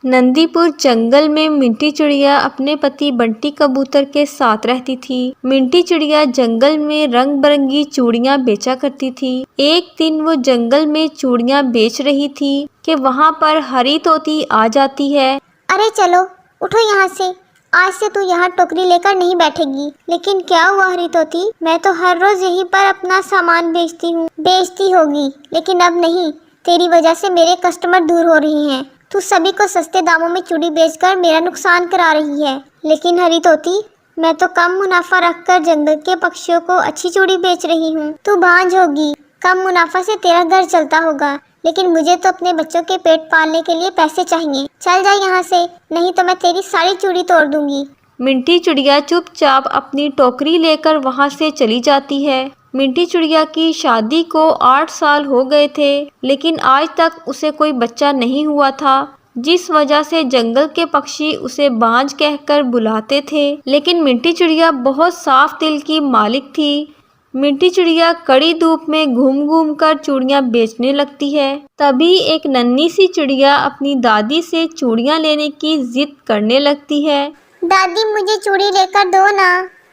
नंदीपुर जंगल में मिंटी चिड़िया अपने पति बंटी कबूतर के साथ रहती थी। मिंटी चिड़िया जंगल में रंग बिरंगी चूड़ियाँ बेचा करती थी। एक दिन वो जंगल में चूड़ियाँ बेच रही थी कि वहाँ पर हरी तोती आ जाती है। अरे चलो उठो यहाँ से, आज से तू यहाँ टोकरी लेकर नहीं बैठेगी। लेकिन क्या हुआ हरी तोती, मैं तो हर रोज यहीं पर अपना सामान बेचती हूँ। बेचती होगी लेकिन अब नहीं, तेरी वजह से मेरे कस्टमर दूर हो रहे हैं। तू सभी को सस्ते दामों में चूड़ी बेचकर मेरा नुकसान करा रही है। लेकिन हरी तोती, मैं तो कम मुनाफा रखकर जंगल के पक्षियों को अच्छी चूड़ी बेच रही हूँ। तू बांझ होगी, कम मुनाफा से तेरा घर चलता होगा, लेकिन मुझे तो अपने बच्चों के पेट पालने के लिए पैसे चाहिए। चल जा यहाँ से, नहीं तो मैं तेरी सारी चूड़ी तोड़ दूंगी। मिंटी चिड़िया चुपचाप अपनी टोकरी लेकर वहाँ से चली जाती है। मिंटी चिड़िया की शादी को 8 साल हो गए थे, लेकिन आज तक उसे कोई बच्चा नहीं हुआ था, जिस वजह से जंगल के पक्षी उसे बांझ कहकर बुलाते थे। लेकिन मिंटी चिड़िया बहुत साफ दिल की मालिक थी। मिंटी चिड़िया कड़ी धूप में घूम घूम कर चूड़ियाँ बेचने लगती है। तभी एक नन्ही सी चिड़िया अपनी दादी से चूड़ियाँ लेने की जिद करने लगती है। दादी मुझे चूड़ी लेकर दो ना,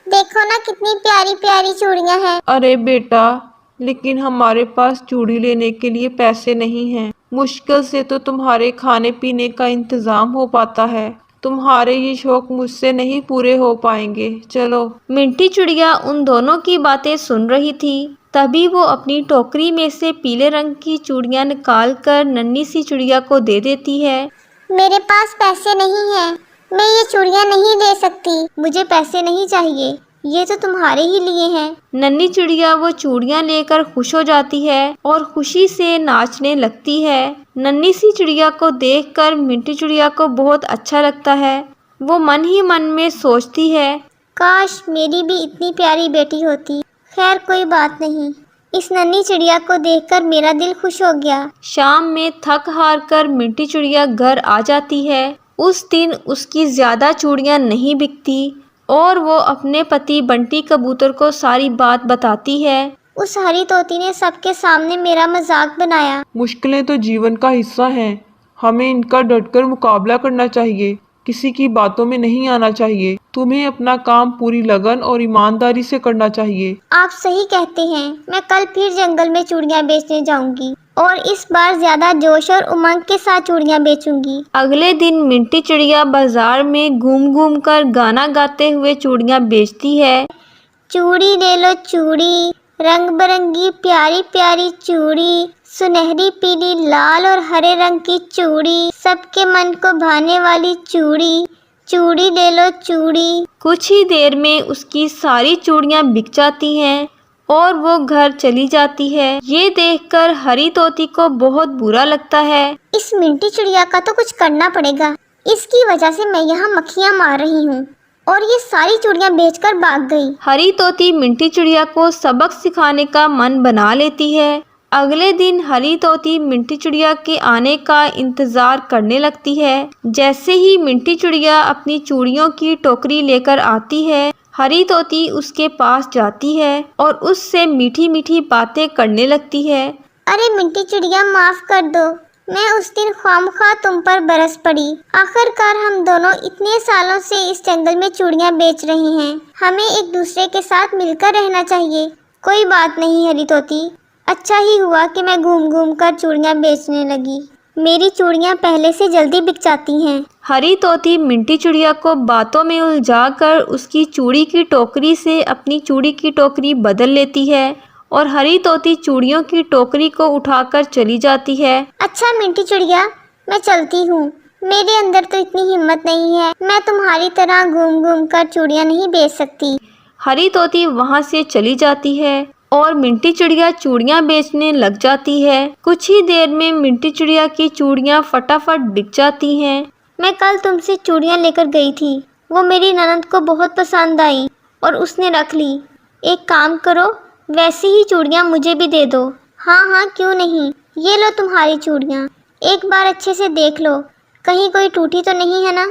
देखो ना कितनी प्यारी प्यारी चूड़ियाँ हैं। अरे बेटा, लेकिन हमारे पास चूड़ी लेने के लिए पैसे नहीं हैं। मुश्किल से तो तुम्हारे खाने पीने का इंतजाम हो पाता है। तुम्हारे ये शौक मुझसे नहीं पूरे हो पाएंगे। चलो। मिंटी चिड़िया उन दोनों की बातें सुन रही थी। तभी वो अपनी टोकरी में से पीले रंग की चूड़ियाँ निकाल कर नन्ही सी चिड़िया को दे देती है। मेरे पास पैसे नहीं हैं, मैं ये चूड़ियाँ नहीं ले सकती। मुझे पैसे नहीं चाहिए, ये तो तुम्हारे ही लिए हैं। नन्ही चिड़िया वो चूड़ियाँ लेकर खुश हो जाती है और खुशी से नाचने लगती है। नन्ही सी चिड़िया को देखकर मिंटी चिड़िया को बहुत अच्छा लगता है। वो मन ही मन में सोचती है, काश मेरी भी इतनी प्यारी बेटी होती। खैर कोई बात नहीं, इस नन्ही चिड़िया को देखकर मेरा दिल खुश हो गया। शाम में थक हार कर मिंटी चिड़िया घर आ जाती है। उस दिन उसकी ज्यादा चूड़ियाँ नहीं बिकती और वो अपने पति बंटी कबूतर को सारी बात बताती है। उस हरी तोती ने सबके सामने मेरा मजाक बनाया। मुश्किलें तो जीवन का हिस्सा हैं। हमें इनका डटकर मुकाबला करना चाहिए, किसी की बातों में नहीं आना चाहिए। तुम्हें अपना काम पूरी लगन और ईमानदारी से करना चाहिए। आप सही कहते हैं, मैं कल फिर जंगल में चूड़ियाँ बेचने जाऊंगी और इस बार ज्यादा जोश और उमंग के साथ चूड़ियाँ बेचूंगी। अगले दिन मिंटी चिड़िया बाजार में घूम घूम कर गाना गाते हुए चूड़ियाँ बेचती है। चूड़ी ले लो चूड़ी, रंग बिरंगी प्यारी प्यारी चूड़ी, सुनहरी पीली लाल और हरे रंग की चूड़ी, सबके मन को भाने वाली चूड़ी, चूड़ी ले लो चूड़ी। कुछ ही देर में उसकी सारी चूड़ियाँ बिक जाती हैं और वो घर चली जाती है। ये देखकर हरी तोती को बहुत बुरा लगता है। इस मिंटी चिड़िया का तो कुछ करना पड़ेगा। इसकी वजह से मैं यहाँ मक्खियाँ मार रही हूँ और ये सारी चूड़ियाँ बेचकर भाग गई। हरी तोती मिंटी चिड़िया को सबक सिखाने का मन बना लेती है। अगले दिन हरी तोती मिंटी चिड़िया के आने का इंतजार करने लगती है। जैसे ही मिंटी चिड़िया अपनी चूड़ियों की टोकरी लेकर आती है, हरी तोती उसके पास जाती है और उससे मीठी मीठी बातें करने लगती है। अरे मिंटी चिड़िया माफ कर दो, मैं उस दिन ख्वामख्वाह तुम पर बरस पड़ी। आखिरकार हम दोनों इतने सालों से इस जंगल में चूड़ियाँ बेच रहे हैं, हमें एक दूसरे के साथ मिलकर रहना चाहिए। कोई बात नहीं हरी तोती, अच्छा ही हुआ कि मैं घूम घूम कर चूड़ियाँ बेचने लगी। मेरी चूड़ियाँ पहले से जल्दी बिक जाती हैं। हरी तोती मिंटी चिड़िया को बातों में उलझाकर उसकी चूड़ी की टोकरी से अपनी चूड़ी की टोकरी बदल लेती है और हरी तोती चूड़ियों की टोकरी को उठाकर चली जाती है। अच्छा मिंटी चिड़िया, मैं चलती हूँ। मेरे अंदर तो इतनी हिम्मत नहीं है, मैं तुम्हारी तरह घूम घूम कर चूड़ियाँ नहीं बेच सकती। हरी तोती वहाँ से चली जाती है और मिंटी चिड़िया चूड़ियाँ बेचने लग जाती है। कुछ ही देर में मिंटी चिड़िया की चूड़ियाँ फटाफट बिक जाती हैं। मैं कल तुमसे चूड़ियाँ लेकर गई थी, वो मेरी ननद को बहुत पसंद आई और उसने रख ली। एक काम करो, वैसी ही चूड़ियाँ मुझे भी दे दो। हाँ हाँ क्यों नहीं, ये लो तुम्हारी चूड़ियाँ, एक बार अच्छे से देख लो, कहीं कोई टूटी तो नहीं है ना।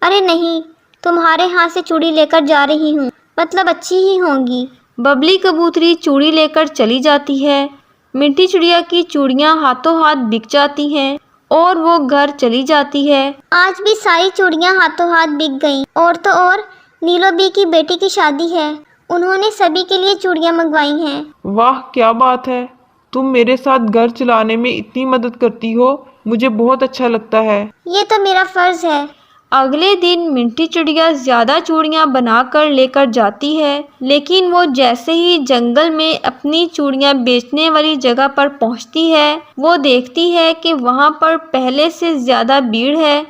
अरे नहीं, तुम्हारे हाथ से चूड़ी लेकर जा रही हूँ, मतलब अच्छी ही होंगी। बबली कबूतरी चूड़ी लेकर चली जाती है। मिंटी चिड़िया की चूड़ियाँ हाथों हाथ बिक जाती हैं और वो घर चली जाती है। आज भी सारी चूड़ियां हाथों हाथ बिक गईं। और तो और नीलो बी की बेटी की शादी है, उन्होंने सभी के लिए चूड़ियां मंगवाई हैं। वाह क्या बात है, तुम मेरे साथ घर चलाने में इतनी मदद करती हो, मुझे बहुत अच्छा लगता है। ये तो मेरा फर्ज है। अगले दिन मिंटी चिड़िया ज्यादा चूड़ियां बनाकर लेकर जाती है, लेकिन वो जैसे ही जंगल में अपनी चूड़ियां बेचने वाली जगह पर पहुंचती है, वो देखती है कि वहां पर पहले से ज्यादा भीड़ है।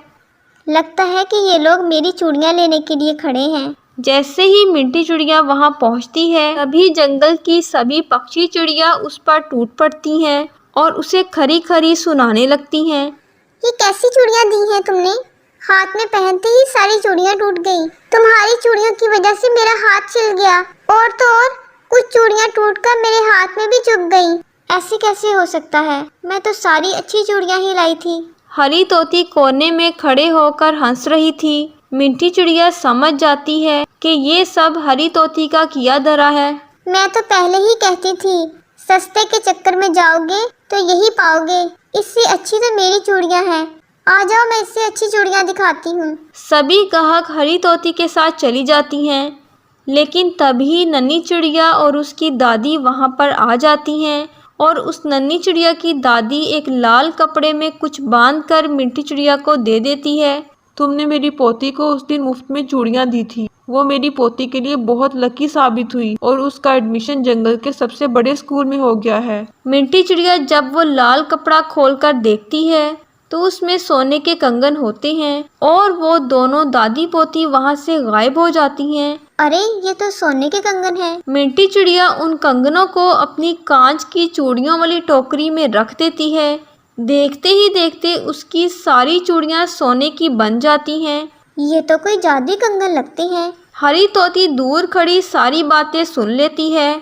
लगता है कि ये लोग मेरी चूड़ियां लेने के लिए खड़े हैं। जैसे ही मिंटी चिड़िया वहां पहुंचती है, तभी जंगल की सभी पक्षी चिड़िया उस पर टूट पड़ती हैं और उसे खरी खरी सुनाने लगती हैं। ये कैसी चूड़ियां दी हैं तुमने? हाथ में पहनते ही सारी चूड़ियां टूट गई। तुम्हारी चूड़ियों की वजह से मेरा हाथ छिल गया, और तो और कुछ चूड़ियां टूटकर मेरे हाथ में भी चुभ गई। ऐसे कैसे हो सकता है? मैं तो सारी अच्छी चूड़ियां ही लाई थी। हरी तोती कोने में खड़े होकर हंस रही थी। मिंटी चिड़िया समझ जाती है कि ये सब हरी तोती का किया धरा है। मैं तो पहले ही कहती थी, सस्ते के चक्कर में जाओगे तो यही पाओगे। इससे अच्छी तो मेरी चूड़ियां हैं। आ जाओ, मैं इससे अच्छी चूड़ियां दिखाती हूँ। सभी ग्राहक हरी तोती के साथ चली जाती हैं, लेकिन तभी नन्ही चिड़िया और उसकी दादी वहां पर आ जाती हैं और उस नन्ही चिड़िया की दादी एक लाल कपड़े में कुछ बांधकर मिंटी चिड़िया को दे देती है। तुमने मेरी पोती को उस दिन मुफ्त में चूड़ियां दी थी, वो मेरी पोती के लिए बहुत लकी साबित हुई और उसका एडमिशन जंगल के सबसे बड़े स्कूल में हो गया है। मिंटी चिड़िया जब वो लाल कपड़ा खोलकर देखती है तो उसमें सोने के कंगन होते हैं और वो दोनों दादी पोती वहां से गायब हो जाती हैं। अरे ये तो सोने के कंगन हैं। मिंटी चिड़िया उन कंगनों को अपनी कांच की चूड़ियों वाली टोकरी में रख देती है। देखते ही देखते उसकी सारी चूड़ियां सोने की बन जाती हैं। ये तो कोई जादुई कंगन लगते हैं। हरी तोती दूर खड़ी सारी बातें सुन लेती है।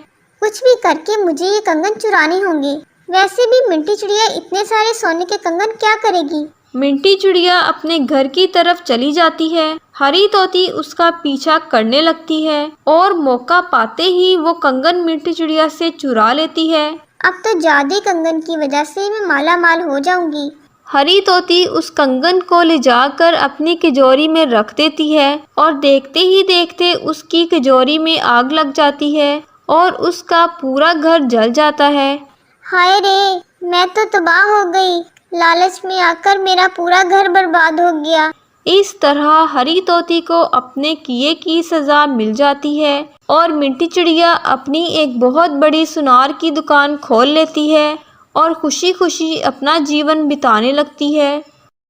कुछ भी करके मुझे ये कंगन चुराने होंगे। वैसे भी मिंटी चिड़िया इतने सारे सोने के कंगन क्या करेगी? मिंटी चिड़िया अपने घर की तरफ चली जाती है। हरी तोती उसका पीछा करने लगती है और मौका पाते ही वो कंगन मिंटी चिड़िया से चुरा लेती है। अब तो जादुई कंगन की वजह से मैं माला माल हो जाऊंगी। हरी तोती उस कंगन को ले जाकर अपनी तिजोरी में रख देती है और देखते ही देखते उसकी तिजोरी में आग लग जाती है और उसका पूरा घर जल जाता है। हाय रे, मैं तो तबाह हो गई। लालच में आकर मेरा पूरा घर बर्बाद हो गया। इस तरह हरी तोती को अपने किए की सजा मिल जाती है और मिंटी चिड़िया अपनी एक बहुत बड़ी सुनार की दुकान खोल लेती है और खुशी खुशी अपना जीवन बिताने लगती है।